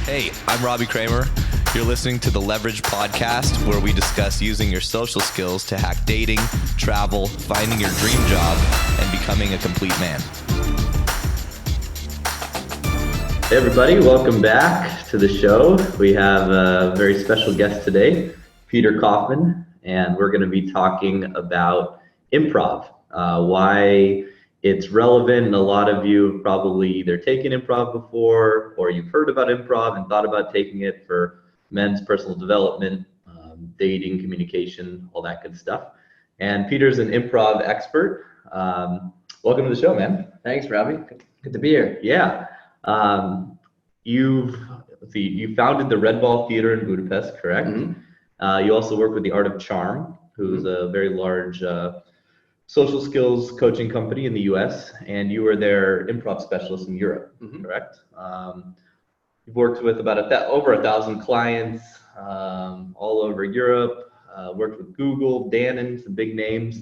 Hey, I'm Robbie Kramer. You're listening to the Leverage Podcast, where we discuss using your social skills to hack dating, travel, finding your dream job, and becoming a complete man. Hey everybody, welcome back to the show. We have a very special guest today, Peter Kaufman, and we're going to be talking about improv, why it's relevant. And a lot of you have probably either taken improv before, or you've heard about improv and thought about taking it for men's personal development, dating, communication, all that good stuff. And Peter's an improv expert. Welcome to the show, man. Thanks, Robbie. Good to be here. Yeah. You founded the Red Ball Theater in Budapest, correct? Mm-hmm. You also work with the Art of Charm, who's a very large social skills coaching company in the US, and you were their improv specialist in Europe, correct? You've worked with about over 1,000 clients all over Europe, worked with Google, Dannon, some big names.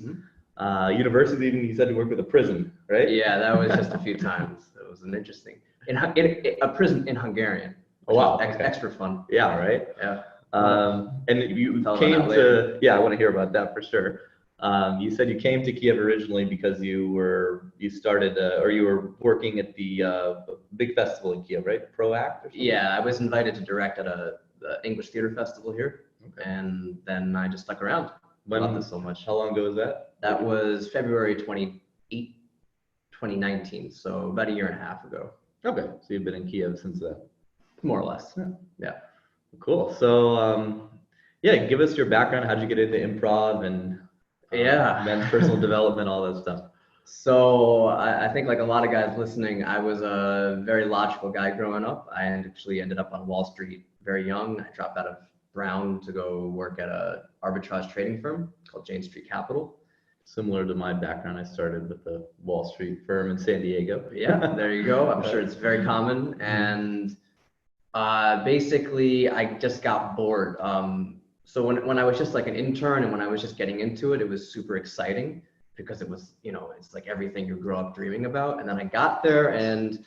University, even you said you worked with a prison, right? Yeah, that was just a few times. It was an interesting, a prison in Hungarian. Oh, wow. Extra fun. Yeah, right? Yeah. And you Tell came about that later. I want to hear about that for sure. You said you came to Kiev originally because you were working at the big festival in Kiev, right? ProAct or something? Yeah, I was invited to direct at the English Theater Festival here, and then I just stuck around. Loved it so much. How long ago was that? That was February 2019, so about a year and a half ago. Okay, so you've been in Kiev since then. More or less. Yeah. Cool. So, give us your background. How'd you get into improv and men's personal development, all that stuff? So I think like a lot of guys listening, I was a very logical guy growing up. I actually ended up on Wall Street very young. I dropped out of Brown to go work at a arbitrage trading firm called Jane Street Capital. Similar to my background, I started with a Wall Street firm in San Diego. Yeah, there you go. I'm sure it's very common. And basically, I just got bored. So when I was just like an intern and when I was just getting into it, it was super exciting because it was, it's like everything you grow up dreaming about. And then I got there and,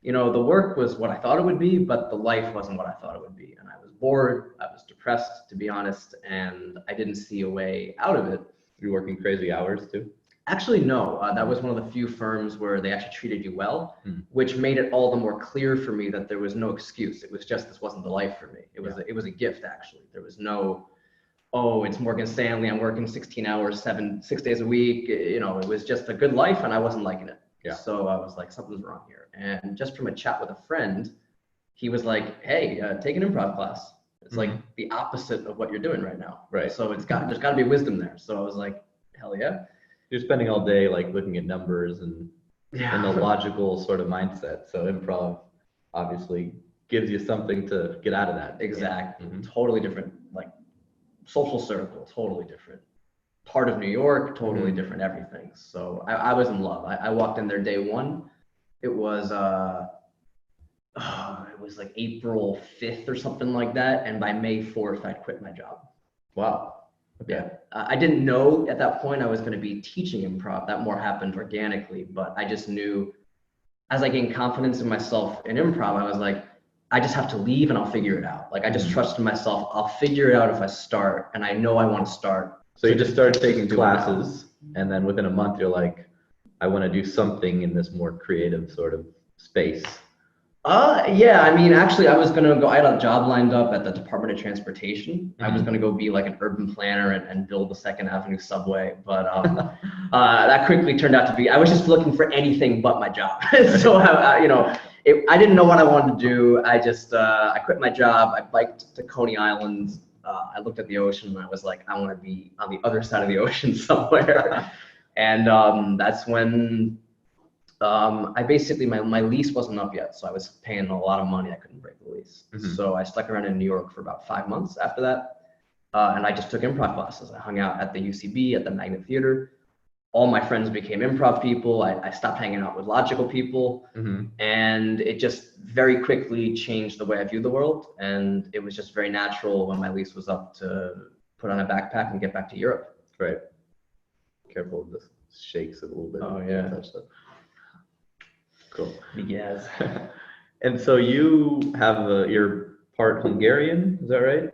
the work was what I thought it would be, but the life wasn't what I thought it would be. And I was bored, I was depressed, to be honest, and I didn't see a way out of it. You're working crazy hours too? Actually, no. That was one of the few firms where they actually treated you well, which made it all the more clear for me that there was no excuse. It was just, this wasn't the life for me. It was a gift, actually. There was no, it's Morgan Stanley, I'm working 16 hours, 6 days a week. It was just a good life and I wasn't liking it. Yeah. So I was like, something's wrong here. And just from a chat with a friend, he was like, hey, take an improv class. It's like the opposite of what you're doing right now. Right. So there's got to be wisdom there. So I was like, hell yeah. You're spending all day like looking at numbers and in a logical sort of mindset. So improv obviously gives you something to get out of that. Exactly. Totally different, like social circle, totally different. Part of New York, totally different everything. So I was in love. I walked in there day one. It was like April 5th or something like that. And by May 4th, I'd quit my job. Wow. Okay. Yeah. I didn't know at that point I was going to be teaching improv. That more happened organically, but I just knew as I gained confidence in myself in improv, I was like, I just have to leave and I'll figure it out. Like I just trusted myself. I'll figure it out if I start, and I know I want to start. So you just started taking classes, and then within a month, you're like, I want to do something in this more creative sort of space. Yeah, I mean, actually, I had a job lined up at the Department of Transportation. I was going to go be like an urban planner and build the 2nd Avenue subway. But that quickly turned out to be, I was just looking for anything but my job. So, I didn't know what I wanted to do. I just, I quit my job. I biked to Coney Island. I looked at the ocean and I was like, I want to be on the other side of the ocean somewhere. And that's when I basically, my lease wasn't up yet. So I was paying a lot of money. I couldn't break the lease. So I stuck around in New York for about 5 months after that. And I just took improv classes. I hung out at the UCB, at the Magnet Theater. All my friends became improv people. I stopped hanging out with logical people. And it just very quickly changed the way I view the world. And it was just very natural when my lease was up to put on a backpack and get back to Europe. Right. Careful, this shakes it a little bit. Oh, yeah. Touch that. Cool. Yes. And so you have you're part Hungarian, is that right?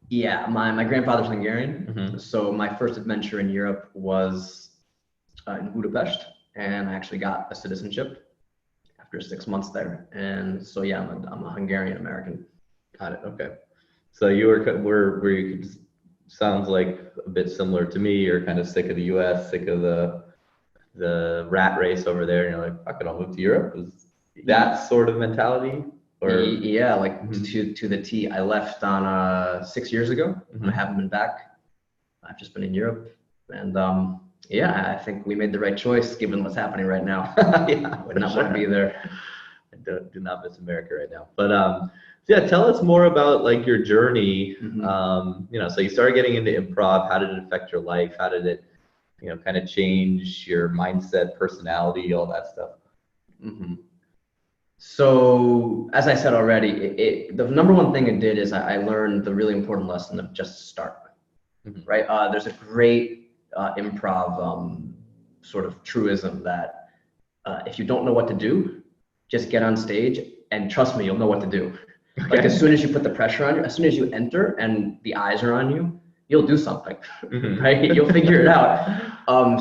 Yeah, my grandfather's Hungarian. Mm-hmm. So my first adventure in Europe was in Budapest, and I actually got a citizenship after 6 months there. And so yeah, I'm a Hungarian American. Got it. Okay. So you were you could, sounds like a bit similar to me. You're kind of sick of the U.S., sick of the rat race over there, and you're like, fuck it, I'll move to Europe. Is that sort of mentality? Or Yeah, like to the T. I left on 6 years ago. Mhm. I haven't been back. I've just been in Europe, and yeah, I think we made the right choice given what's happening right now. Yeah, I would not want to be there. I do not miss America right now. But yeah, tell us more about like your journey. You know, so you started getting into improv. How did it affect your life? How did it, you know, kind of change your mindset, personality, all that stuff? So as I said already, the number one thing it did is I learned the really important lesson of just start, right? There's a great improv sort of truism that if you don't know what to do, just get on stage and trust me, you'll know what to do. Okay. Like as soon as you put the pressure on you, as soon as you enter and the eyes are on you, you'll do something, right? You'll figure it out. And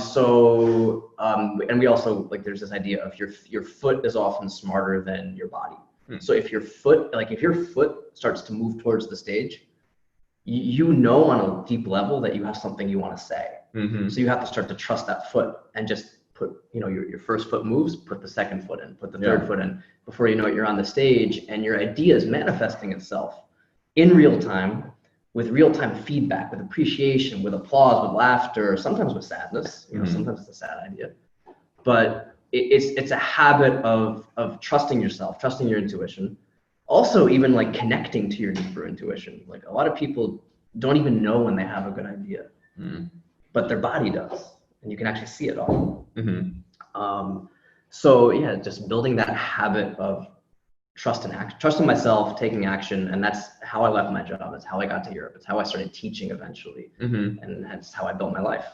we also, like, there's this idea of your foot is often smarter than your body. So if your foot starts to move towards the stage, you know on a deep level that you have something you want to say. So you have to start to trust that foot and just put, you know, your first foot moves, put the second foot in, put the third foot in. Before you know it, you're on the stage and your idea is manifesting itself in real time, with real-time feedback, with appreciation, with applause, with laughter, sometimes with sadness. You know, sometimes it's a sad idea, but it's a habit of trusting yourself, trusting your intuition. Also, even like connecting to your deeper intuition. Like a lot of people don't even know when they have a good idea, but their body does, and you can actually see it all. So yeah, just building that habit of trust in myself, taking action. And that's how I left my job. That's how I got to Europe. It's how I started teaching eventually. And that's how I built my life.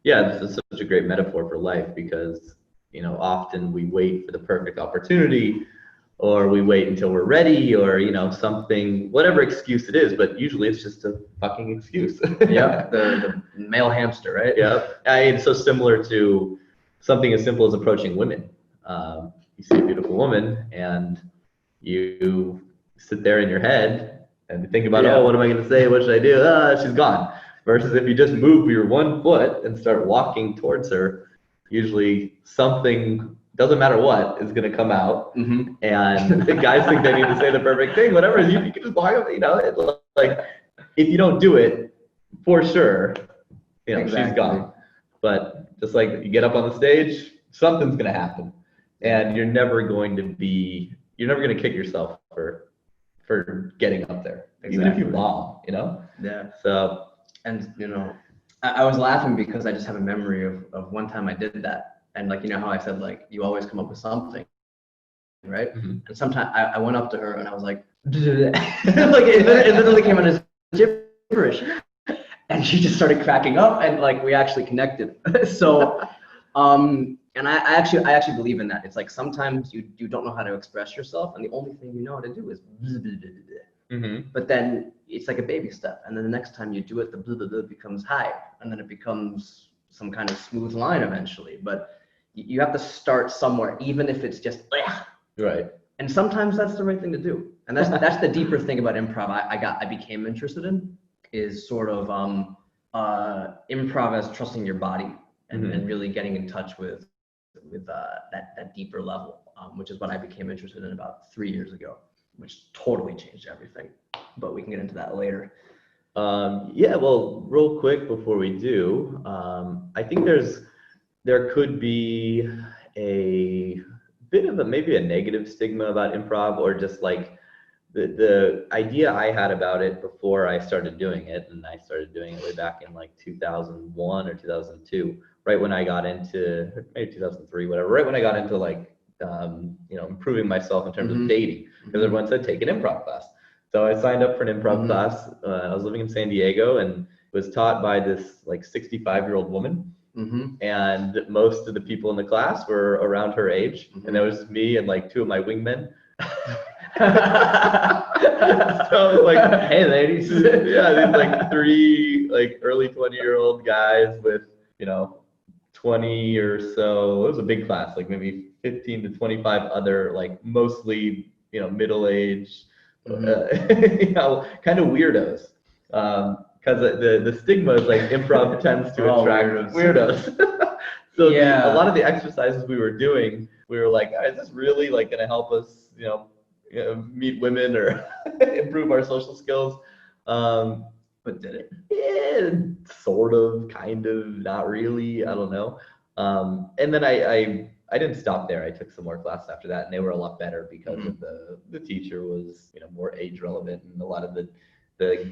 Yeah, this is such a great metaphor for life because, you know, often we wait for the perfect opportunity, or we wait until we're ready, or, you know, something, whatever excuse it is, but usually it's just a fucking excuse. Yeah, the male hamster, right? Yeah, it's so similar to something as simple as approaching women. You see a beautiful woman and you sit there in your head and think about, oh, what am I going to say? What should I do? She's gone. Versus if you just move your one foot and start walking towards her, usually something, doesn't matter what, is going to come out. And the guys think they need to say the perfect thing, whatever. You can just walk up, you know, it's like, if you don't do it, for sure, you know, she's gone. But just like you get up on the stage, something's going to happen. And you're never going to kick yourself for getting up there, even if you bomb, you know? Yeah. So, and you know, I was laughing because I just have a memory of one time I did that. And like, you know how I said, like, you always come up with something, right? And sometimes I went up to her and I was like, like it literally came out as gibberish. And she just started cracking up and like, we actually connected. So, and I actually believe in that. It's like sometimes you don't know how to express yourself, and the only thing you know how to do is blah, blah, blah, blah. But then it's like a baby step, and then the next time you do it, the blah, blah, blah becomes high, and then it becomes some kind of smooth line eventually. But you have to start somewhere, even if it's just right. And sometimes that's the right thing to do, and that's the deeper thing about improv. I became interested in is sort of improv as trusting your body and really getting in touch with that deeper level, which is what I became interested in about 3 years ago, which totally changed everything. But we can get into that later. Yeah, well, real quick before we do, I think there could be a bit of maybe a negative stigma about improv, or just like the idea I had about it before I started doing it, and I started doing it way back in like 2001 or 2002, right when I got into, maybe 2003, whatever, right when I got into like, you know, improving myself in terms of dating, because everyone said, take an improv class. So I signed up for an improv class. I was living in San Diego and was taught by this like 65-year-old woman. And most of the people in the class were around her age. And there was me and like two of my wingmen. So like, hey ladies. yeah, these like three like early 20-year-old guys with, 20 or so. It was a big class, like maybe 15 to 25 other like mostly, middle-aged, kind of weirdos. Because the stigma is like improv tends to attract weirdos. So a lot of the exercises we were doing, we were like, is this really like going to help us, meet women or improve our social skills? But did it? Yeah, sort of, kind of, not really. I don't know. And then I didn't stop there. I took some more classes after that, and they were a lot better because of the teacher was more age relevant, and a lot of the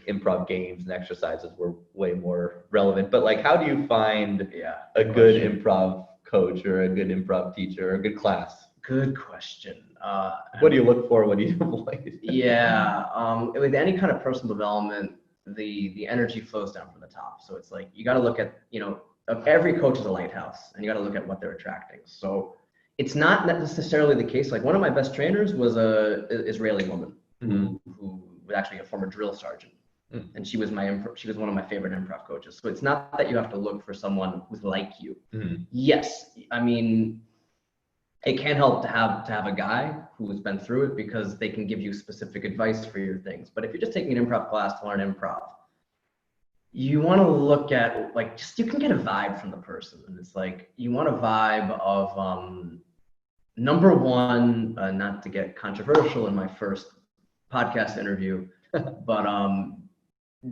improv games and exercises were way more relevant. But like, how do you find a good improv coach or a good improv teacher or a good class? Good question. What do you look for? What do you avoid? With any kind of personal development, the energy flows down from the top. So it's like you got to look at, every coach is a lighthouse, and you got to look at what they're attracting. So it's not necessarily the case. Like one of my best trainers was a Israeli woman who was actually a former drill sergeant, and she was one of my favorite improv coaches. So it's not that you have to look for someone who's like you. Yes, I mean, it can help to have a guy who has been through it because they can give you specific advice for your things. But if you're just taking an improv class to learn improv, you want to look at you can get a vibe from the person. And it's like, you want a vibe of, number one, not to get controversial in my first podcast interview, but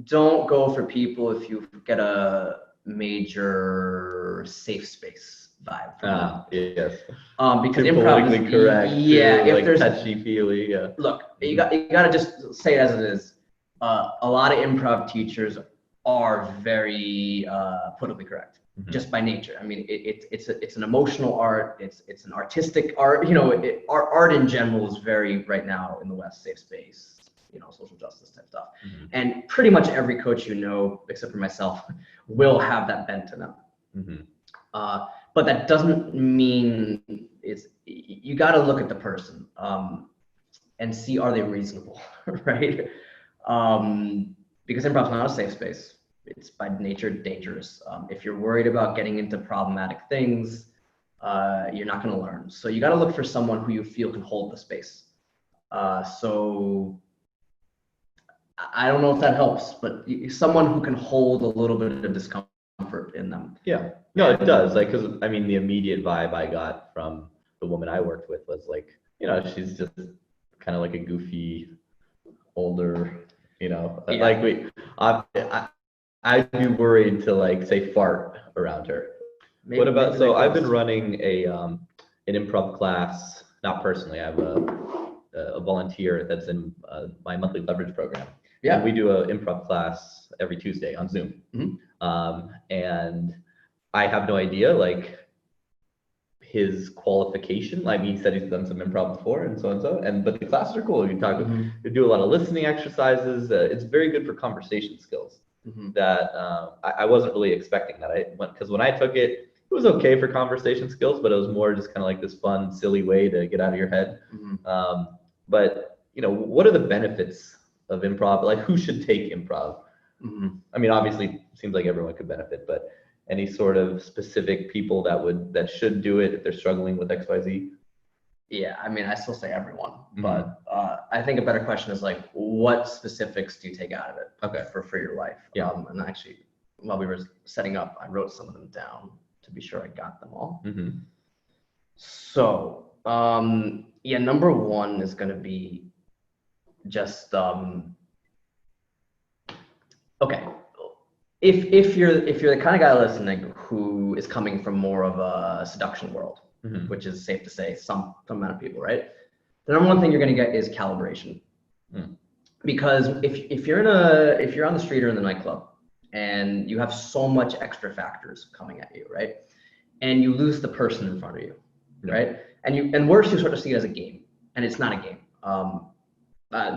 don't go for people if you get a major safe space vibe from them. Yes. Because too improv politically is, correct. if there's touchy-feely. Look, you got to just say it as it is. A lot of improv teachers are very politically correct, just by nature. I mean, it's an emotional art. It's an artistic art. Art in general is very, right now in the West, safe space, social justice type stuff. And pretty much every coach except for myself, will have that bent to them. But that doesn't mean you got to look at the person and see, are they reasonable, right? Because improv is not a safe space. It's by nature dangerous. If you're worried about getting into problematic things, you're not going to learn. So you got to look for someone who you feel can hold the space. So I don't know if that helps, but someone who can hold a little bit of discomfort in them. Yeah, no, it does. Like, because I mean, the immediate vibe I got from the woman I worked with was like, she's just kind of like a goofy, older, like I'd be worried to like say fart around her. What about, so I've been running an improv class, not personally, I have a volunteer that's in my monthly leverage program. Yeah. And we do an improv class every Tuesday on Zoom. And I have no idea like his qualification. Like he said he's done some improv before and so, but the classes are cool. You do a lot of listening exercises. It's very good for conversation skills. That I wasn't really expecting that. Because when I took it, it was okay for conversation skills, but it was more just kind of like this fun, silly way to get out of your head. But what are the benefits of improv? Like, who should take improv? I mean, obviously, it seems like everyone could benefit, but any sort of specific people that should do it if they're struggling with XYZ? Yeah, I mean, I still say everyone, but I think a better question is like, what specifics do you take out of it? Okay. For your life? Yeah. And actually, while we were setting up, I wrote some of them down to be sure I got them all. So, number one is going to be just okay. If you're the kind of guy listening who is coming from more of a seduction world, which is safe to say some amount of people, right? The number one thing you're going to get is calibration. Because if you're on the street or in the nightclub and you have so much extra factors coming at you, right? And you lose the person in front of you, right? And worse, you sort of see it as a game, and it's not a game.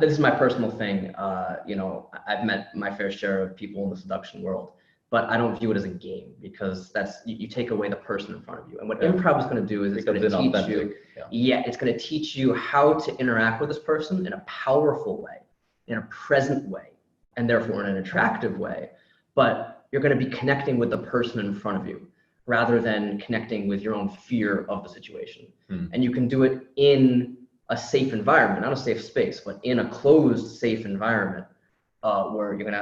This is my personal thing. I've met my fair share of people in the seduction world but I don't view it as a game, because that's, you take away the person in front of you. And what improv is going to do is it's going to teach you, it's going to teach you how to interact with this person in a powerful way, in a present way, and therefore in an attractive way. But you're going to be connecting with the person in front of you rather than connecting with your own fear of the situation. And you can do it in a safe environment, not a safe space, but in a closed, safe environment, where you can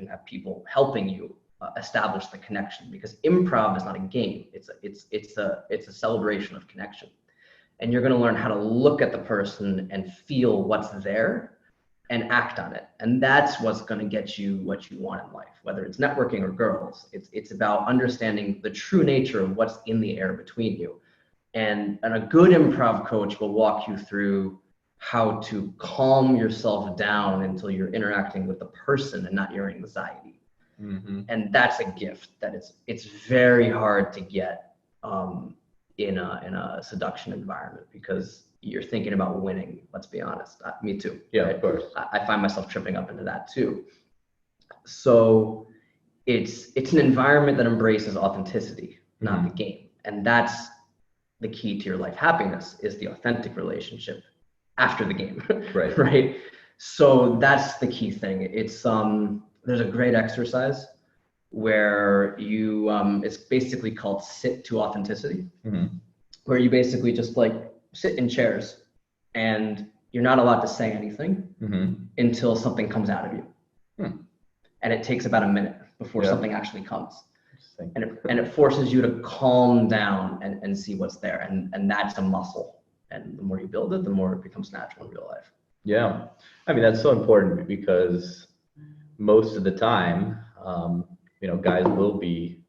have people helping you establish the connection, because improv is not a game. It's a celebration of connection, and you're going to learn how to look at the person and feel what's there and act on it. And that's what's going to get you what you want in life, whether it's networking or girls. It's about understanding the true nature of what's in the air between you. And a good improv coach will walk you through how to calm yourself down until you're interacting with the person and not your anxiety. And that's a gift that it's very hard to get in a seduction environment, because you're thinking about winning. Let's be honest. Me too. Yeah, right? Of course. I find myself tripping up into that too. So it's an environment that embraces authenticity, not the game. And that's the key to your life happiness, is the authentic relationship after the game. Right. Right. So that's the key thing. It's there's a great exercise where you it's basically called sit to authenticity, where you basically just like sit in chairs and you're not allowed to say anything until something comes out of you. And it takes about a minute before something actually comes. And it forces you to calm down and see what's there. And that's a muscle. And the more you build it, the more it becomes natural in real life. Yeah. I mean, that's so important, because most of the time, guys will be,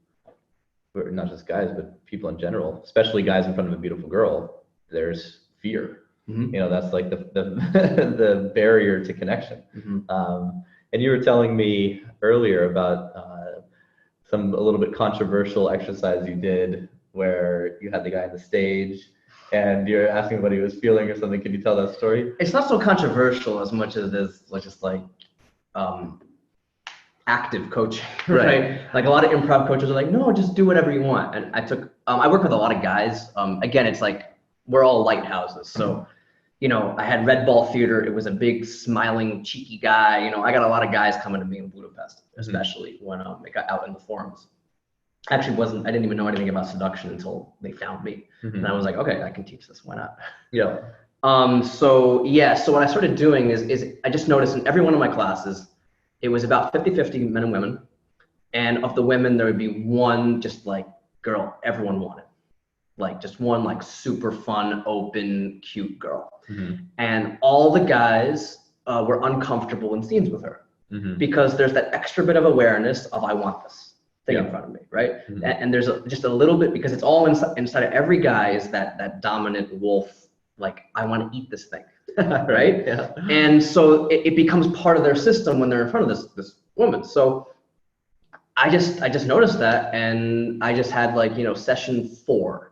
not just guys, but people in general, especially guys in front of a beautiful girl, there's fear. That's like the the barrier to connection. And you were telling me earlier about a little bit controversial exercise you did, where you had the guy on the stage and you're asking what he was feeling or something. Can you tell that story? It's not so controversial as much as it is just like active coaching, right? Like a lot of improv coaches are like, no, just do whatever you want. And I work with a lot of guys. Again, it's like, we're all lighthouses. So, I had Red Ball Theater. It was a big, smiling, cheeky guy. I got a lot of guys coming to me in Budapest, especially when it got out in the forums. I didn't even know anything about seduction until they found me. And I was like, okay, I can teach this. Why not? Yeah. So what I started doing is I just noticed in every one of my classes, it was about 50-50 men and women. And of the women, there would be one just like girl everyone wanted. Like just one like super fun, open, cute girl. And all the guys were uncomfortable in scenes with her, because there's that extra bit of awareness of, I want this thing in front of me, right? And there's just a little bit, because it's all inside of every guy, is that dominant wolf, like, I want to eat this thing, right? Yeah. And so it becomes part of their system when they're in front of this woman. So I just noticed that, and I just had like, session 4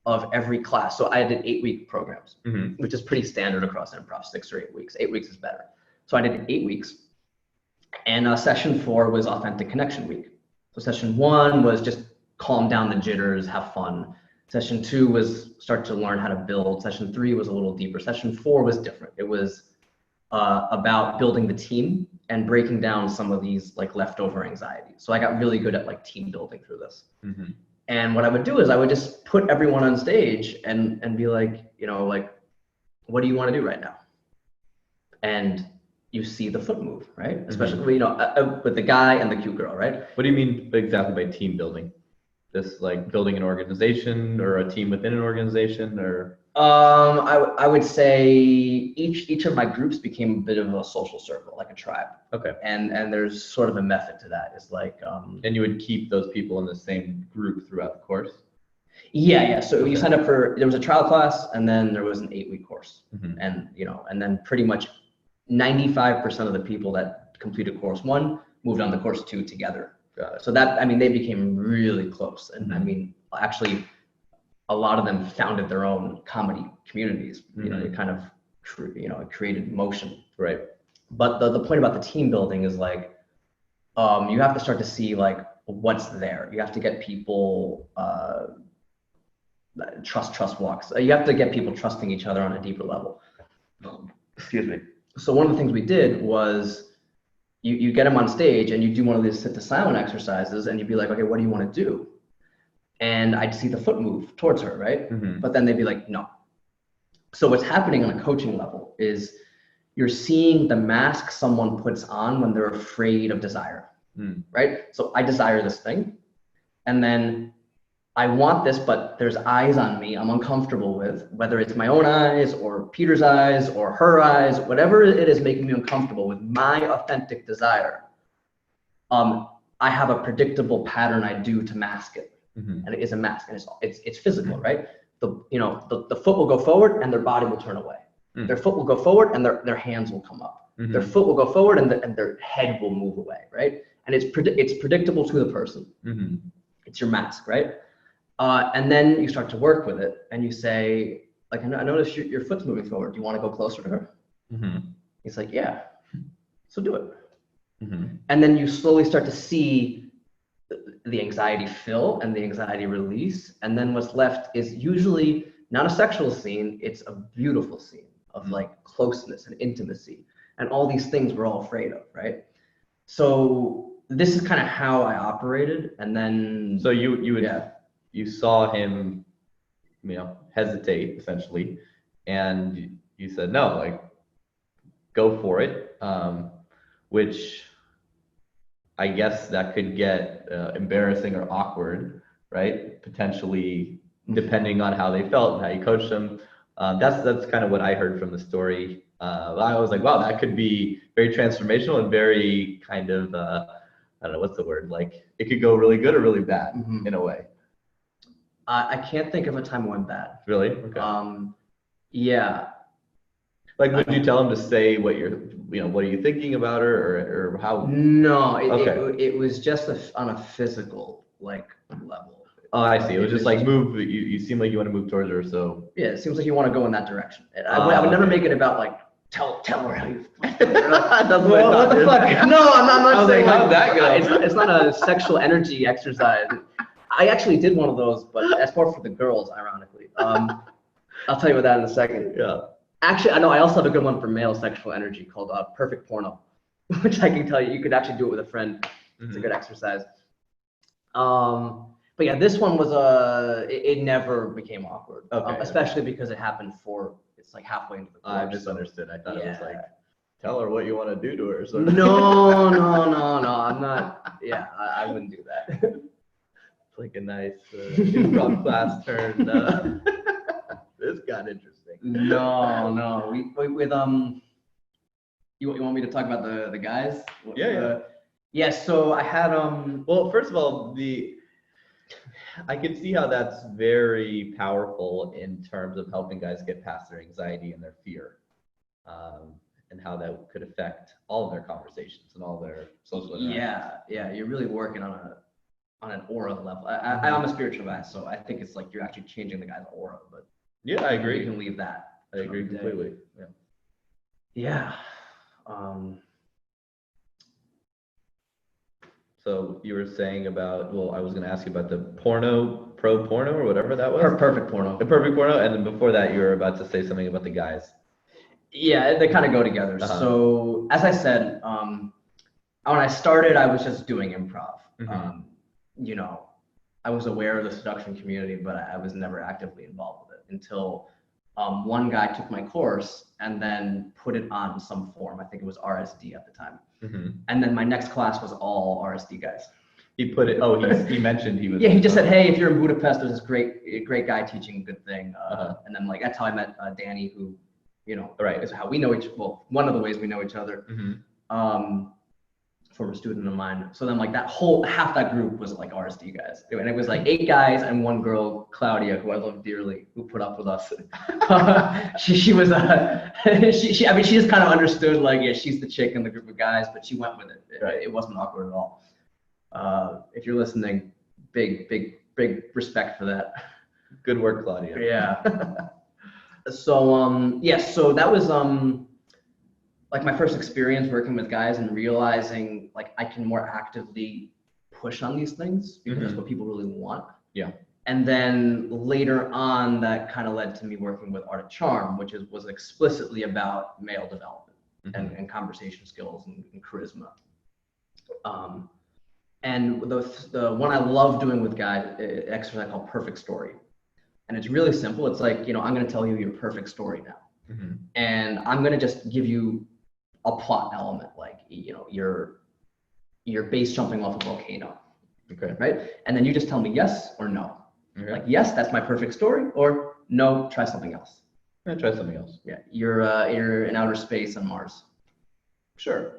of every class. So I did 8-week programs, which is pretty standard across improv, 6 or 8 weeks. 8 weeks is better. So I did 8 weeks, and session 4 was authentic connection week. So session 1 was just calm down the jitters, have fun. Session 2 was start to learn how to build. Session 3 was a little deeper. Session 4 was different. It was about building the team and breaking down some of these like leftover anxiety. So I got really good at like team building through this. And what I would do is I would just put everyone on stage and be like, like, what do you want to do right now? And you see the foot move, right? Especially, with the guy and the cute girl, right? What do you mean exactly by team building? This like building an organization or a team within an organization, or? I would say each of my groups became a bit of a social circle, like a tribe. Okay. And there's sort of a method to that. It's like and you would keep those people in the same group throughout the course? Yeah. So you signed up there was a trial class, and then there was an 8-week course. And and then pretty much 95% of the people that completed course 1 moved on to course 2 together. Got it. So that, they became really close. And actually, a lot of them founded their own comedy communities. They kind of, created motion. Right. But the point about the team building is like, you have to start to see like what's there. You have to get people trust walks. You have to get people trusting each other on a deeper level. Excuse me. So one of the things we did was you get them on stage and you do one of these sit to silent exercises, and you'd be like, okay, what do you want to do? And I'd see the foot move towards her, right? Mm-hmm. But then they'd be like, no. So what's happening on a coaching level is you're seeing the mask someone puts on when they're afraid of desire, right? So I desire this thing, and then I want this, but there's eyes on me I'm uncomfortable with, whether it's my own eyes or Peter's eyes or her eyes, whatever it is making me uncomfortable with my authentic desire. I have a predictable pattern I do to mask it. And it is a mask, and it's physical, right? The foot will go forward and their body will turn away. Their foot will go forward and their hands will come up. Their foot will go forward and their head will move away, right? And it's predictable to the person. It's your mask, right? And then you start to work with it, and you say, like, I notice your foot's moving forward. Do you want to go closer to her? He's like, yeah. So do it. And then you slowly start to see the anxiety fill and the anxiety release. And then what's left is usually not a sexual scene. It's a beautiful scene of like closeness and intimacy and all these things we're all afraid of, right? So this is kind of how I operated. And then so you saw him, hesitate essentially, and you said no, like, go for it, which I guess that could get embarrassing or awkward, right? Potentially, depending on how they felt and how you coached them. That's kind of what I heard from the story. I was like, wow, that could be very transformational and very kind of, I don't know, what's the word? Like, it could go really good or really bad in a way. I can't think of a time it went bad. Really? Okay. Yeah. Like, would you tell him to say what what are you thinking about her, or how? No, it was just on a physical level. Oh, I see. It was just like move. You seem like you want to move towards her, so. Yeah, it seems like you want to go in that direction. I would never make it about like tell her how you. That's what the fuck? No, I'm not saying how'd that go? It's not a sexual energy exercise. I actually did one of those, but that's more for the girls, ironically. I'll tell you about that in a second. Yeah. Actually, I know I also have a good one for male sexual energy called Perfect Porno, which I can tell you could actually do it with a friend. It's a good exercise. But yeah, this one was it never became awkward, especially because it happened it's like halfway into the course. I misunderstood. I thought it was like, tell her what you want to do to her. So. No, I'm not. Yeah, I wouldn't do that. It's like a nice improv class turned. This got interesting. No. We with You want me to talk about the guys? Yeah. Yeah. So I had Well, first of all, I can see how that's very powerful in terms of helping guys get past their anxiety and their fear, and how that could affect all of their conversations and all their social interactions. Yeah. You're really working on an aura level. I'm a spiritual guy, so I think it's like you're actually changing the guy's aura. But yeah, I agree. You can leave that. I agree completely. Yeah. So you were saying about, well, I was going to ask you about the pro porno or whatever that was. Perfect porno. The perfect porno, and then before that, you were about to say something about the guys. Yeah, they kind of go together. So as I said, when I started, I was just doing improv. I was aware of the seduction community, but I was never actively involved with it until one guy took my course and then put it on some form. I think it was RSD at the time. And then my next class was all RSD guys. He put it, he mentioned he was. Yeah, he just said, hey, if you're in Budapest, there's this great guy teaching a good thing. And then that's how I met Danny, who, is how we know one of the ways we know each other. Former student of mine. So then that half that group was like RSD guys. And it was like 8 guys and 1 girl, Claudia, who I love dearly, who put up with us. She was, she just kind of understood she's the chick in the group of guys, but she went with it. It wasn't awkward at all. If you're listening, big respect for that. Good work, Claudia. Yeah. So that was, my first experience working with guys and realizing I can more actively push on these things because that's what people really want. Yeah. And then later on, that kind of led to me working with Art of Charm, which was explicitly about male development and conversation skills and charisma. And the one I love doing with guys, an exercise called Perfect Story. And it's really simple. It's like, I'm going to tell you your perfect story now. And I'm going to just give you a plot element, like, you're base jumping off a volcano. Okay. Right? And then you just tell me yes or no. Okay. Like, yes, that's my perfect story, or no, try something else. Try something else. Yeah, you're in outer space on Mars. Sure.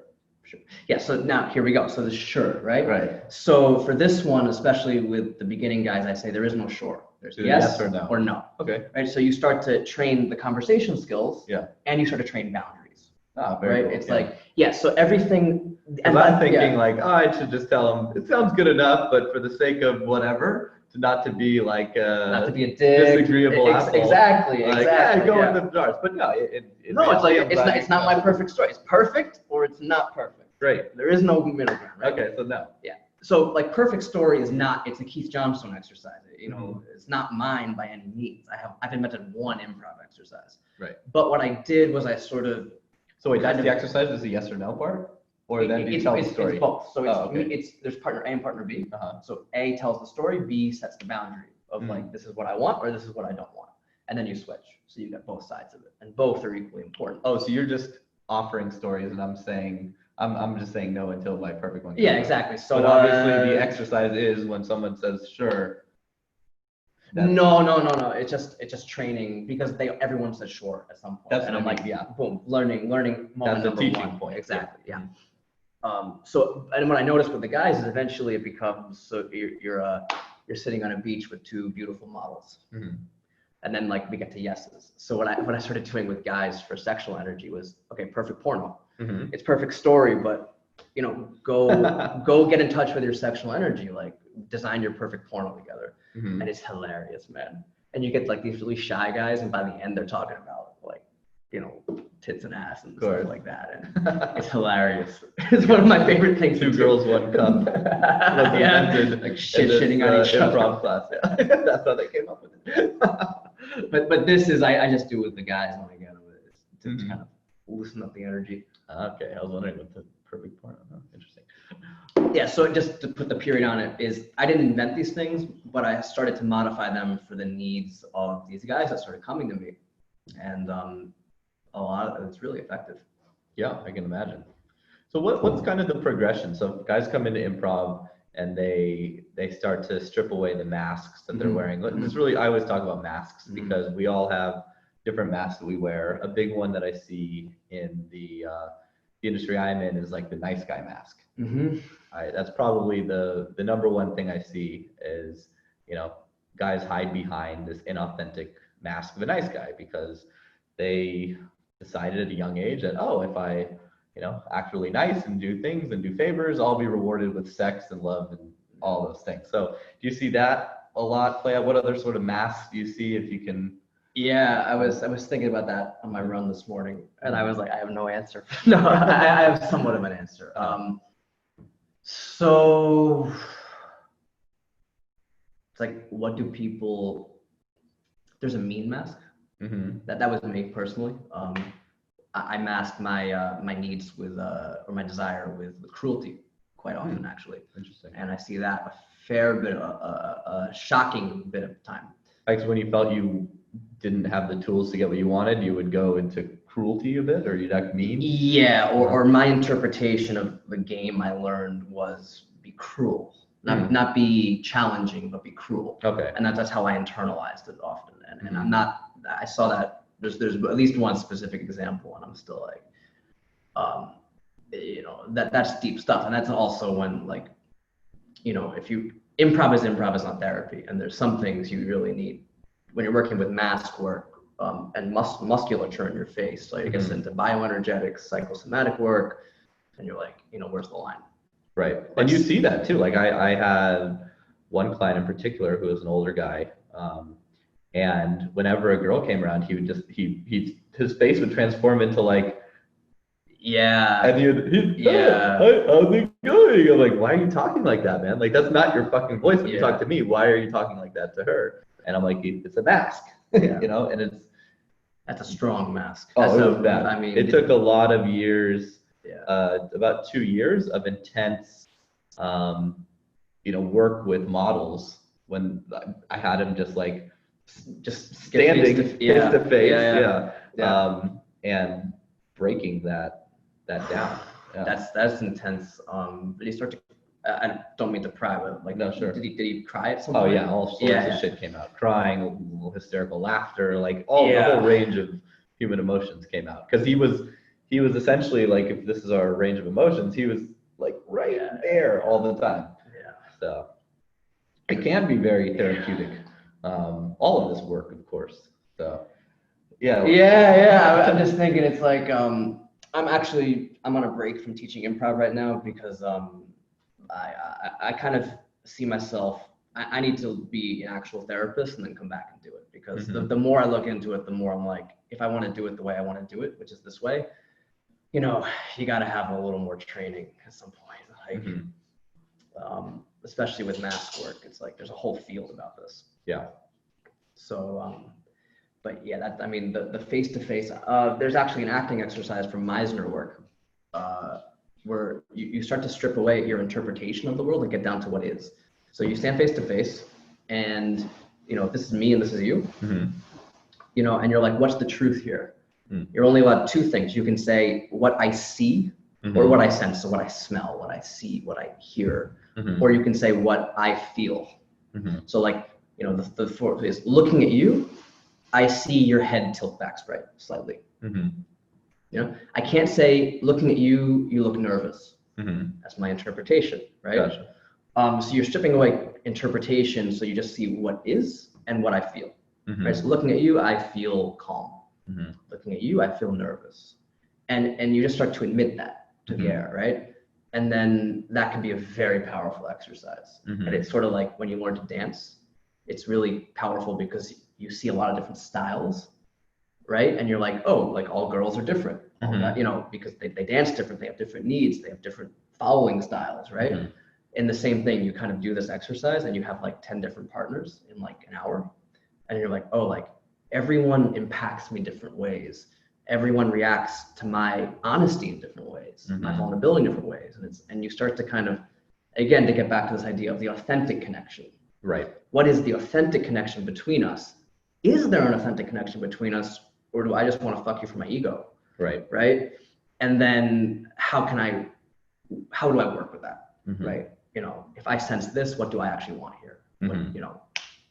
Yeah, so now here we go. So the sure, right? Right. So for this one, especially with the beginning guys, I say there is no sure. There's yes or no. Okay. Right. So you start to train the conversation skills. Yeah. And you start to train boundaries. Very right. Cool. It's so everything. And I'm thinking I should just tell them it sounds good enough, but for the sake of whatever, not to be like not to be a dick, disagreeable asshole. Exactly. Yeah, go in the jars. But no, it's not my perfect story. It's perfect or it's not perfect. Right. There is no middle ground. Right? Okay, so no. Yeah. So like perfect story is not. It's a Keith Johnstone exercise. It's not mine by any means. I've invented one improv exercise. Right. But what I did was I sort of. So wait, that's the exercise is the yes or no part, or then you tell the story. It's both. So there's partner A and partner B. So A tells the story, B sets the boundary of like this is what I want or this is what I don't want, and then you switch. So you get both sides of it, and both are equally important. Oh, so you're just offering stories, and I'm just saying no until my perfect one comes Yeah, out. exactly. So but obviously the exercise is when someone says sure. No. It's just training because everyone says sure at some point. And I'm like, boom, learning moment that's number a teaching one. point. Exactly. Yeah. So and what I noticed with the guys is eventually it becomes so you're sitting on a beach with two beautiful models. And then like we get to yeses. So what I started doing with guys for sexual energy was okay, perfect porno. It's perfect story, but go get in touch with your sexual energy, like design your perfect porno together. And it's hilarious, man. And you get like these really shy guys, and by the end they're talking about like, tits and ass and stuff like that. And it's hilarious. It's one of my favorite things. Two girls, one cup. Like shitting on each other. Improv class. Yeah. That's how they came up with it. But this is I just do with the guys when I get them to kind of loosen up the energy. Okay, I was wondering what the perfect porno. Interesting. Yeah, so just to put the period on it is I didn't invent these things, but I started to modify them for the needs of these guys that started coming to me, and a lot of it's really effective. Yeah, I can imagine. So what's kind of the progression? So guys come into improv and they start to strip away the masks that they're wearing. It's really, I always talk about masks because we all have different masks that we wear. A big one that I see in the industry I'm in is like the nice guy mask. That's probably the number one thing I see is, guys hide behind this inauthentic mask of a nice guy because they decided at a young age that, if I, act really nice and do things and do favors, I'll be rewarded with sex and love and all those things. So do you see that a lot play out? What other sort of masks do you see if you can? Yeah, I was thinking about that on my run this morning, and I was like, I have no answer. No, I have somewhat of an answer. So it's like, what do people? There's a mean mask. That was me personally. I mask my needs with or my desire with cruelty quite often, actually. Interesting. And I see that a fair bit, a shocking bit of time. Like when you felt you didn't have the tools to get what you wanted, you would go into cruelty a bit, or you'd act mean? Yeah, or my interpretation of the game I learned was be cruel. Not be challenging, but be cruel. Okay. And that's how I internalized it often. And I'm not, I saw that there's at least one specific example, and I'm still like, that's deep stuff. And that's also when like, if improv is not therapy, and there's some things you really need when you're working with mask work and musculature in your face. So it gets into bioenergetics, psychosomatic work, and you're like, where's the line? Right. And you see that too. Like I had one client in particular who was an older guy. And whenever a girl came around, he would just, his face would transform into like, Yeah. And he'd Yeah. how's it going? I'm like, why are you talking like that, man? Like, that's not your fucking voice when you Yeah. talk to me. Why are you talking like that to her? And I'm like, it's a mask, Yeah. you know, and it's, That's a strong mask. oh, That's it was bad. I mean, it took a lot of years, yeah. about 2 years of intense, work with models when I had him just like, just standing face to face, Yeah. and breaking that down. Yeah. That's intense. Did he start to? I don't mean to pry, but like, No, sure. Did he cry at some Oh point? yeah, all sorts of shit came out. Crying, a little hysterical laughter, like the whole range of human emotions came out. Because he was essentially like, if this is our range of emotions, he was like right there all the time. Yeah. So it can be very therapeutic. All of this work, of course. So Yeah. I'm just thinking, it's like, I'm on a break from teaching improv right now because I kind of see myself, I need to be an actual therapist and then come back and do it, because the more I look into it, the more I'm like, if I want to do it the way I want to do it, which is this way, you got to have a little more training at some point, like, especially with mask work. It's like there's a whole field about this. Yeah. So, but yeah, the face-to-face, there's actually an acting exercise from Meisner work, where you start to strip away your interpretation of the world and get down to what is. So you stand face-to-face, and, if this is me and this is you, and you're like, what's the truth here? You're only allowed two things. You can say what I see, or what I sense, so what I smell, what I see, what I hear, or you can say what I feel. So like, the fourth is looking at you, I see your head tilt back slightly. I can't say looking at you, you look nervous. That's my interpretation, right? Gotcha. So you're stripping away interpretation, so you just see what is and what I feel. Right? So looking at you, I feel calm. Looking at you, I feel nervous. And you just start to admit that to the air, right? And then that can be a very powerful exercise. And it's sort of like when you learn to dance, it's really powerful because you see a lot of different styles, right? And you're like, oh, like all girls are different, all that, because they dance different, they have different needs, they have different following styles, right? And the same thing, you kind of do this exercise and you have like 10 different partners in like an hour. And you're like, oh, like everyone impacts me different ways. Everyone reacts to my honesty in different ways, my vulnerability in different ways. And you start to kind of, again, to get back to this idea of the authentic connection. Right. What is the authentic connection between us? Is there an authentic connection between us, or do I just want to fuck you for my ego? Right. Right. And then how do I work with that? Right. If I sense this, what do I actually want here?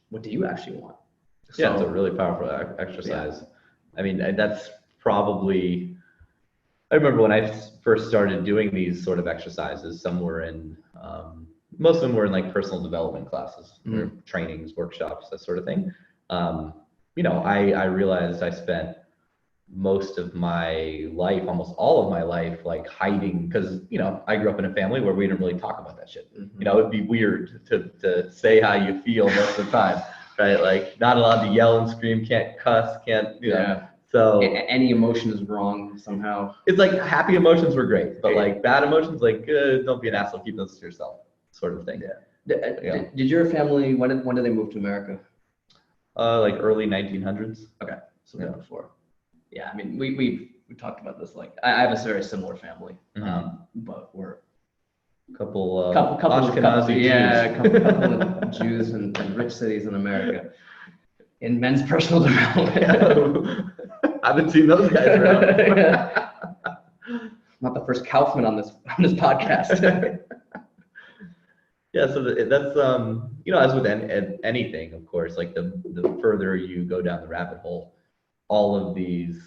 What do you actually want? Yeah, it's a really powerful exercise. I mean, that's probably, I remember when I first started doing these sort of exercises, some were in, most of them were in like personal development classes, or trainings, workshops, that sort of thing. I realized I spent most of my life, almost all of my life, like hiding, because I grew up in a family where we didn't really talk about that shit. It'd be weird to say how you feel most of the time, right? Like not allowed to yell and scream, can't cuss, can't know. So any emotion is wrong somehow. It's like happy emotions were great, but like bad emotions, like don't be an asshole, keep those to yourself, sort of thing. Did your family, when did they move to America? Like early 1900s. Okay, so before. Yeah, I mean, we talked about this. Like, I have a very similar family, but we're couple Ashkenazi Jews. couple of Jews in rich cities in America in men's personal development. I haven't seen those guys around. Not the first Kaufman on this podcast. Yeah, so that's as with anything, of course, like the further you go down the rabbit hole, all of these,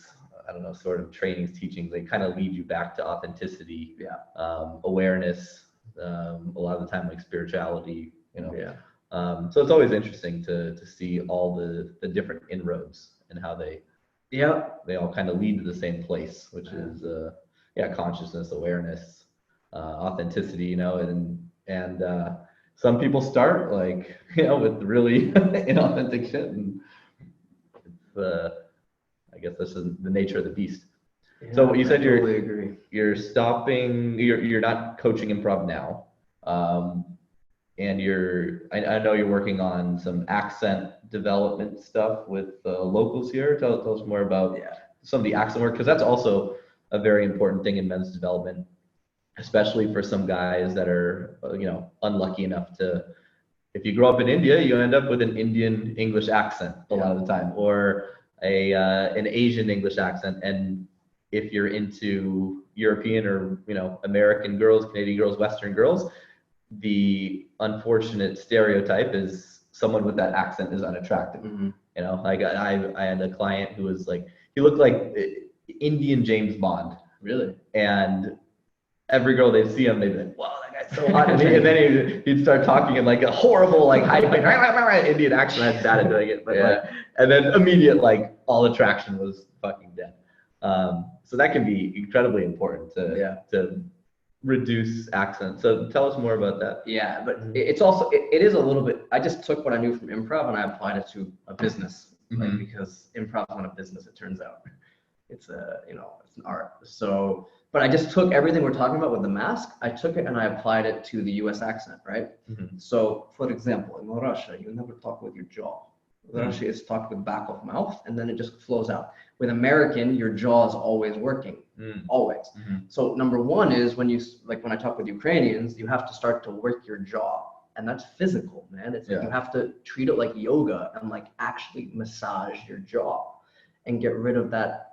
I don't know, sort of trainings, teachings, they kind of lead you back to authenticity, awareness, a lot of the time like spirituality, so it's always interesting to see all the different inroads and how they all kind of lead to the same place, which is consciousness, awareness, authenticity, and some people start like with really inauthentic shit, and it's I guess that's the nature of the beast. So you said I totally agree. you're stopping. You're not coaching improv now, and I know you're working on some accent development stuff with locals here. Tell us more about some of the accent work, because that's also a very important thing in men's development, especially for some guys that are unlucky enough to. If you grow up in India, you end up with an Indian English accent a lot of the time, or an Asian English accent. And if you're into European or American girls, Canadian girls, Western girls, the unfortunate stereotype is someone with that accent is unattractive. Mm-hmm. I had a client who was like, he looked like Indian James Bond. Really? And every girl they'd see him, they'd be like, wow, that guy's so hot. And then he'd start talking in like a horrible, like high Indian accent. I was bad at doing it, but and then immediate, like, all attraction was fucking dead. So that can be incredibly important to reduce accent. So tell us more about that. Yeah, but it's also, it is a little bit, I just took what I knew from improv and I applied it to a business, like, because improv is not a business, it turns out. It's it's an art. So, but I just took everything we're talking about with the mask, I took it and I applied it to the US accent, right? So, for example, in Russia, you never talk with your jaw. Russia is talked with back of mouth, and then it just flows out. With American, your jaw is always working, always. So number one is when I talk with Ukrainians, you have to start to work your jaw, and that's physical, man. It's like you have to treat it like yoga and like actually massage your jaw and get rid of that,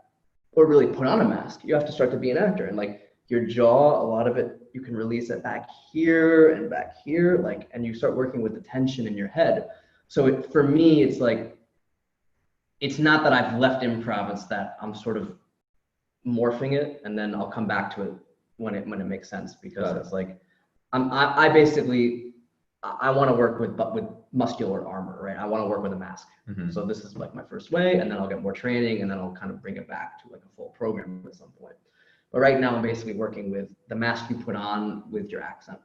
or really put on a mask. You have to start to be an actor, and like your jaw, a lot of it, you can release it back here and back here, like, and you start working with the tension in your head. So for me, it's like, it's not that I've left improv, it's that I'm sort of morphing it, and then I'll come back to it when it makes sense, because it's like, I basically, I want to work with muscular armor, right? I want to work with a mask. So this is like my first way, and then I'll get more training, and then I'll kind of bring it back to like a full program at some point. But right now I'm basically working with the mask you put on with your accent.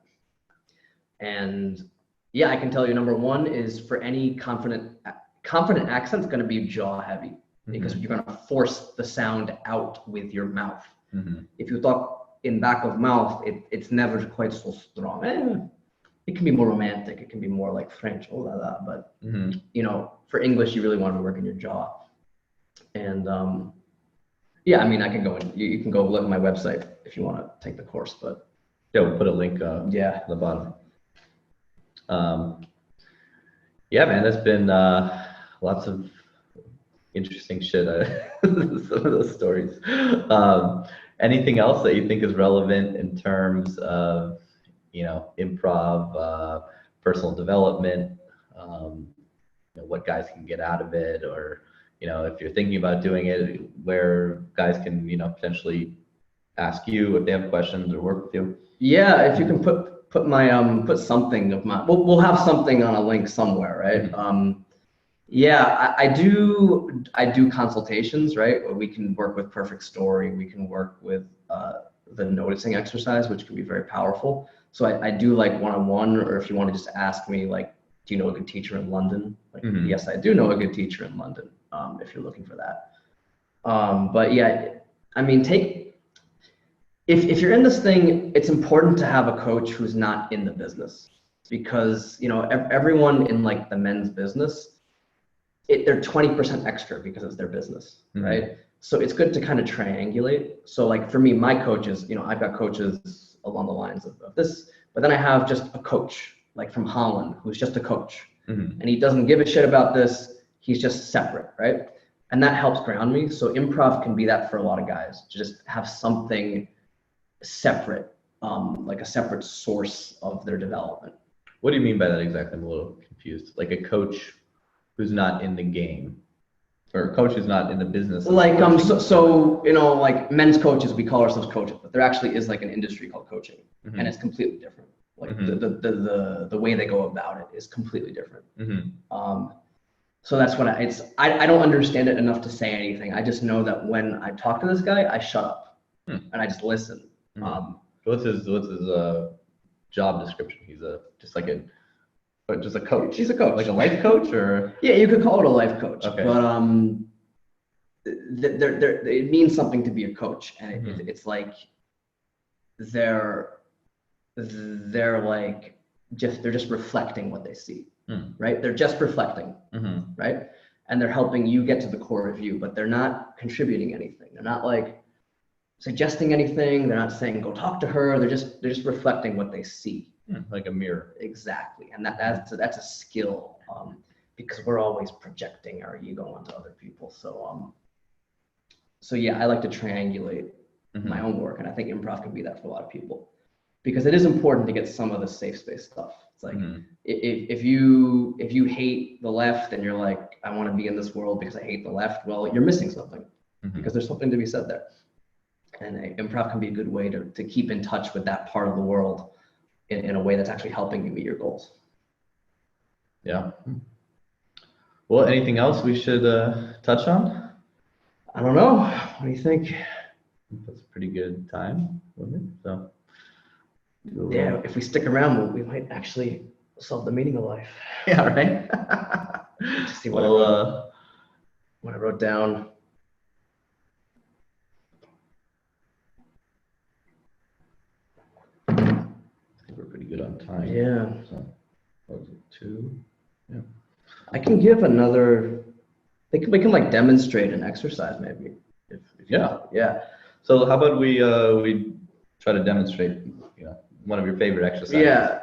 And yeah, I can tell you, number one is, for any confident accent, it's going to be jaw heavy, because you're going to force the sound out with your mouth. If you talk in back of mouth, it's never quite so strong. It can be more romantic. It can be more like French, oh la la. But for English, you really want to work in your jaw. And yeah, I mean, I can go in. You can go look at my website if you want to take the course. But yeah, we'll put a link at the bottom. Yeah, man, that's been lots of interesting shit. Some of those stories. Anything else that you think is relevant in terms of improv, personal development, what guys can get out of it, or if you're thinking about doing it, where guys can potentially ask you if they have questions or work with you? Yeah, if you can put something of my, we'll have something on a link somewhere, right? Yeah, I do consultations, right? Where we can work with perfect story. We can work with the noticing exercise, which can be very powerful. So I do like one-on-one, or if you want to just ask me, like, do you know a good teacher in London? Like, yes, I do know a good teacher in London, if you're looking for that. But yeah, I mean, if you're in this thing, it's important to have a coach who's not in the business, because everyone in like the men's business, they're 20% extra because it's their business, right? So it's good to kind of triangulate. So like for me, my coaches, I've got coaches along the lines of this, but then I have just a coach like from Holland who's just a coach, and he doesn't give a shit about this. He's just separate, right? And that helps ground me. So improv can be that for a lot of guys, to just have something separate, like a separate source of their development. What do you mean by that exactly? I'm a little confused. Like a coach who's not in the game, or a coach who's not in the business. Like like men's coaches, we call ourselves coaches, but there actually is like an industry called coaching, and it's completely different. Like the way they go about it is completely different. So that's what I don't understand it enough to say anything. I just know that when I talk to this guy, I shut up and I just listen. What's his job description? He's just a coach. He's a coach, like a life coach, or yeah, you could call it a life coach. Okay. But it means something to be a coach, and it's like they're like they're just reflecting what they see, right? They're just reflecting, right? And they're helping you get to the core of you, but they're not contributing anything. They're not like suggesting anything. They're not saying go talk to her. They're just reflecting what they see, like a mirror. Exactly, and that's a skill, because we're always projecting our ego onto other people. So yeah, I like to triangulate my own work, and I think improv can be that for a lot of people, because it is important to get some of the safe space stuff. It's like if you hate the left and you're like, I want to be in this world because I hate the left, well, you're missing something, because there's something to be said there. And improv can be a good way to keep in touch with that part of the world in a way that's actually helping you meet your goals. Yeah. Well, anything else we should touch on? I don't know. What do you think? That's a pretty good time, wasn't it? So. Yeah, if we stick around, we might actually solve the meaning of life. Yeah, right? Let's see what I wrote down. I think we're pretty good on time. Yeah. So, what was it, 2? Yeah. I can give another, we can like demonstrate an exercise maybe. If Yeah. So how about we try to demonstrate, one of your favorite exercises? Yeah.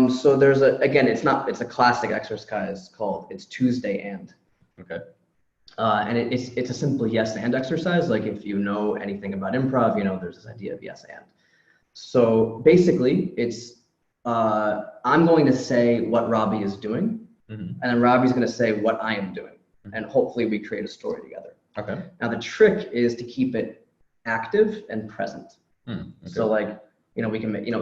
So there's it's a classic exercise called It's Tuesday and. Okay. And it's a simple yes and exercise. Like if you know anything about improv, there's this idea of yes and. So basically it's I'm going to say what Robbie is doing, and then Robbie's going to say what I am doing, and hopefully we create a story together. Okay. Now the trick is to keep it active and present. Okay. So like, we can make, you're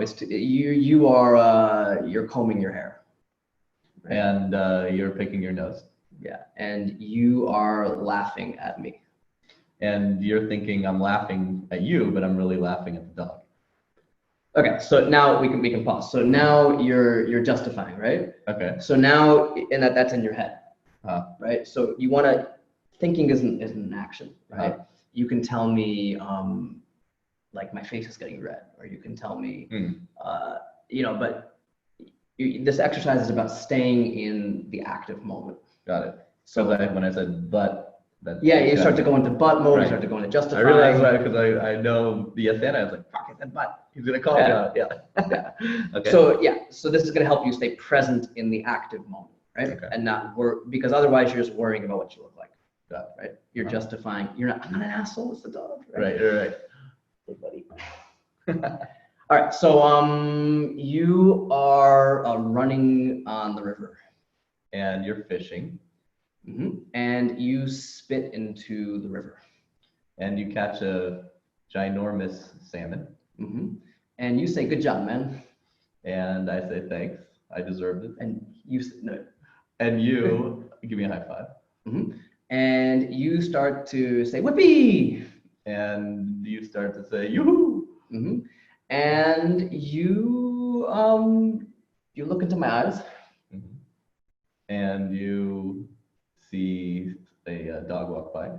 combing your hair. Right? And you're picking your nose. Yeah. And you are laughing at me. And you're thinking I'm laughing at you, but I'm really laughing at the dog. Okay. So now we can pause. So now you're justifying, right? Okay. So now, and that's in your head, right? So thinking isn't an action, right? You can tell me, like my face is getting red, or you can tell me, but this exercise is about staying in the active moment. Got it. So when I said but, you start to go into but mode, you start to go into justify. I realized why, because I know the yes and I was like, fuck, I said but. He's gonna call me out. Yeah. Okay. So this is gonna help you stay present in the active moment, right? Okay. And not because otherwise you're just worrying about what you look like. Got it. Right? You're justifying. I'm not an asshole. It's the dog. Right. Hey, buddy. All right. So you are running on the river. And you're fishing. And you spit into the river. And you catch a ginormous salmon. And you say, "Good job, man." And I say, "Thanks. I deserved it." And you say, "No." And you give me a high five. And you start to say, "Whippy." And you start to say, "Yoo-hoo." And you look into my eyes. And you see a dog walk by.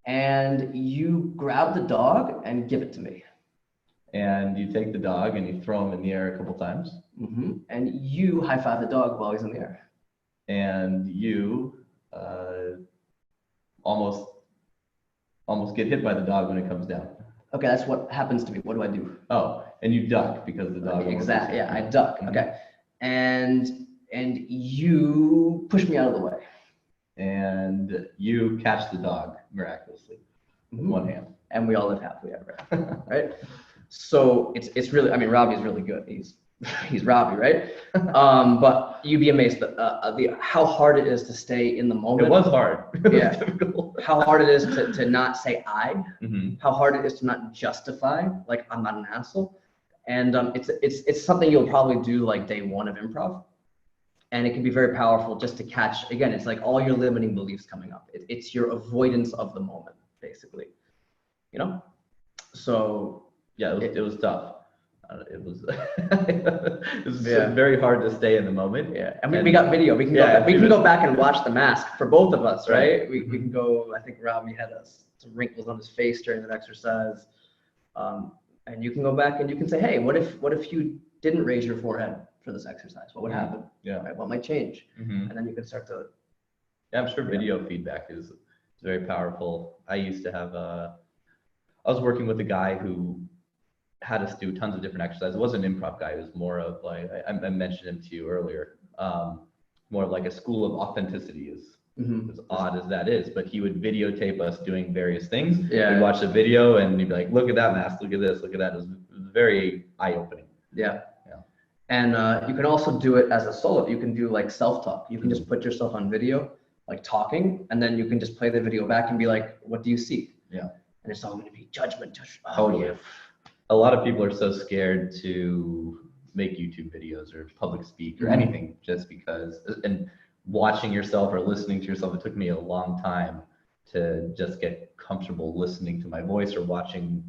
And you grab the dog and give it to me. And you take the dog and you throw him in the air a couple times. And you high five the dog while he's in the air. And you almost get hit by the dog when it comes down. Okay, that's what happens to me. What do I do? Oh, and you duck because the dog. Exactly. Yeah, I duck. Okay, and you push me out of the way. And you catch the dog miraculously with one hand. And we all live happily ever after, right? So it's really, Robbie's really good. He's Robbie, right? But you'd be amazed at how hard it is to stay in the moment. It was hard. Yeah. How hard it is to not say I. How hard it is to not justify, like I'm not an asshole. And it's something you'll probably do like day one of improv. And it can be very powerful just to catch, again, it's like all your limiting beliefs coming up. It's your avoidance of the moment, basically. So yeah, it was tough. it was very hard to stay in the moment. Yeah, and we got video. We can go back and watch the mask for both of us, right? We can go. I think Robbie had some wrinkles on his face during that exercise, and you can go back and you can say, hey, what if you didn't raise your forehead for this exercise? What would happen? Yeah. Right? What might change? And then you can start to. Yeah, I'm sure video feedback is very powerful. I used to have I was working with a guy who had us do tons of different exercises. It wasn't an improv guy. It was more of like, I mentioned him to you earlier, more like a school of authenticity as odd as that is, but he would videotape us doing various things. Yeah. We'd watch the video and he'd be like, look at that mask, look at this, look at that. It was very eye-opening. Yeah. And you can also do it as a solo. You can do like self-talk. You can just put yourself on video, like talking, and then you can just play the video back and be like, what do you see? Yeah. And it's all going to be judgment. Totally. A lot of people are so scared to make YouTube videos or public speak or anything just because, and watching yourself or listening to yourself, it took me a long time to just get comfortable listening to my voice or watching,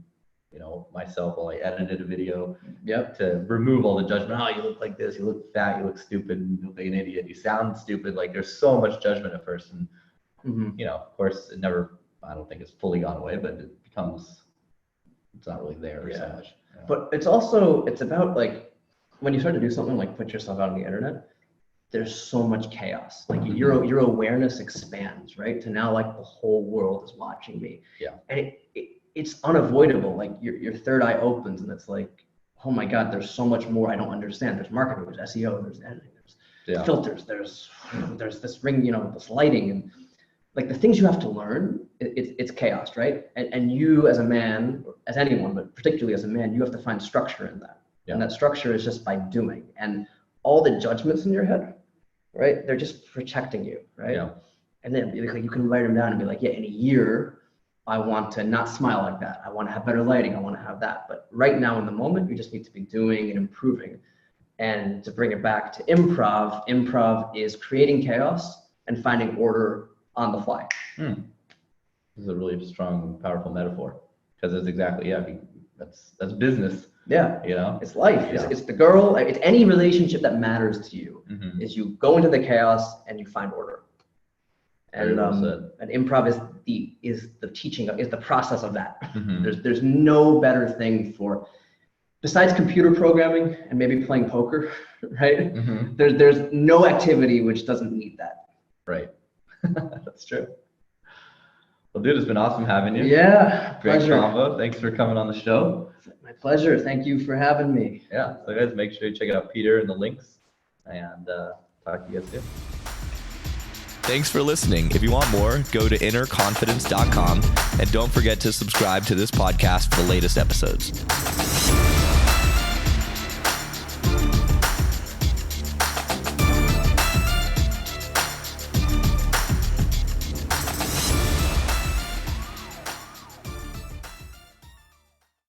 myself while I edited a video. To remove all the judgment. Oh, you look like this, you look fat, you look stupid, you look like an idiot, you sound stupid. Like there's so much judgment at first. And, of course, I don't think it's fully gone away, but it's not really there so much. But it's about like, when you start to do something like put yourself out on the internet, there's so much chaos. Like your awareness expands, right? To now like the whole world is watching me. Yeah. And it's unavoidable. Like your third eye opens and it's like, oh my God, there's so much more I don't understand. There's marketing, there's SEO, there's editing, there's filters, there's this ring, this lighting, and like the things you have to learn, it's chaos, right? And you as a man, as anyone, but particularly as a man, you have to find structure in that. Yeah. And that structure is just by doing. And all the judgments in your head, right? They're just protecting you, right? Yeah. And then you can write them down and be like, yeah, in a year, I want to not smile like that. I want to have better lighting. I want to have that. But right now in the moment, you just need to be doing and improving. And to bring it back to improv is creating chaos and finding order on the fly. This is a really strong, powerful metaphor because it's exactly, that's business. Yeah. It's life. Yeah. It's the girl. It's any relationship that matters to you is you go into the chaos and you find order. And and improv is the teaching is the process of that. There's no better thing besides computer programming and maybe playing poker, right? There's no activity which doesn't need that. Right. That's true. Well, dude, it's been awesome having you. Yeah, great pleasure. combo. Thanks for coming on the show. My pleasure. Thank you for having me. Yeah. So guys, make sure you check out Peter and the links, and talk to you guys soon. Thanks for listening. If you want more, go to innerconfidence.com and don't forget to subscribe to this podcast for the latest episodes.